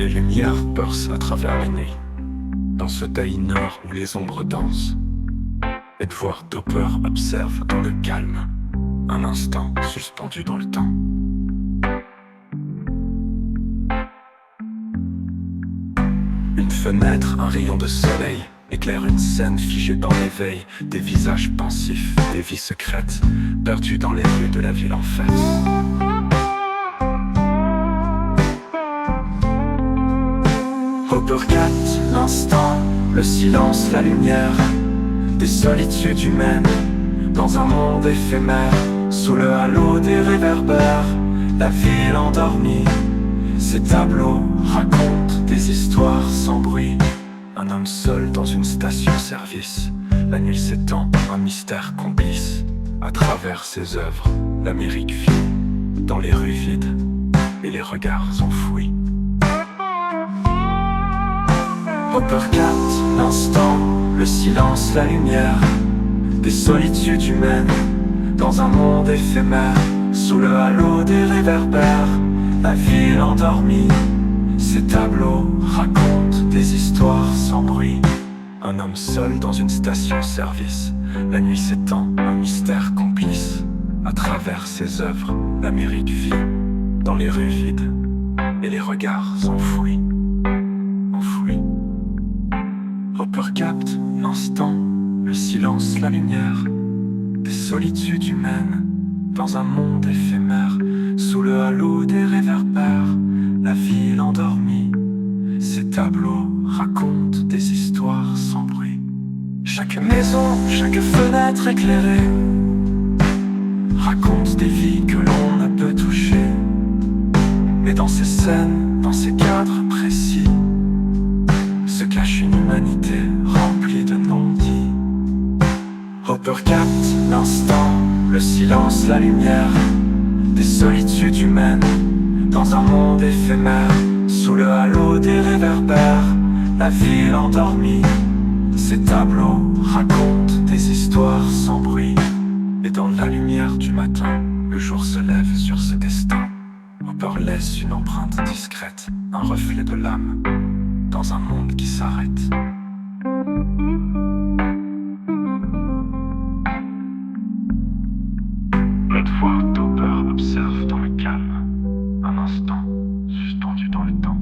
les lumières percent à travers les nuits, dans ce Dainor où les ombres dansent. Edward Topper observe dans le calme, un instant suspendu dans le temps. Une fenêtre, un rayon de soleil éclaire une scène figée dans l'éveil. Des visages pensifs, des vies secrètes, perdues dans les rues de la ville en fête. Hopper capte l'instant, le silence, la lumière, des solitudes humaines, dans un monde éphémère, sous le halo des réverbères, la ville endormie. Ces tableaux racontent des histoires sans bruit. Un homme seul dans une station-service, la nuit s'étend, un mystère complice. À travers ses œuvres, l'Amérique vit, dans les rues vides et les regards enfouis. Hopper capte l'instant, le silence, la lumière, des solitudes humaines, dans un monde éphémère, sous le halo des réverbères, la ville endormie. Ces tableaux racontent des histoires sans bruit. Un homme seul dans une station-service, la nuit s'étend, un mystère complice. À travers ses œuvres, l'Amérique vit, dans les rues vides et les regards enfouis. Hopper capte l'instant, le silence, la lumière, des solitudes humaines, dans un monde éphémère, sous le halo des réverbères, la ville endormie. Ces tableaux racontent des histoires sans bruit. Chaque maison, chaque fenêtre éclairée raconte des vies que l'on ne peut toucher. Mais dans ces scènes, dans ces cadres précis, se cache une humanité remplie de non-dits. Hopper capte l'instant, le silence, la lumière, des solitudes humaines, dans un monde éphémère, sous le halo des réverbères, la ville endormie. Ces tableaux racontent des histoires sans bruit. Et dans la lumière du matin, le jour se lève sur ce destin. Hopper laisse une empreinte discrète, un reflet de l'âme, dans un monde qui s'arrête. Edward Topper observe dans le calme, un instant suspendu dans le temps.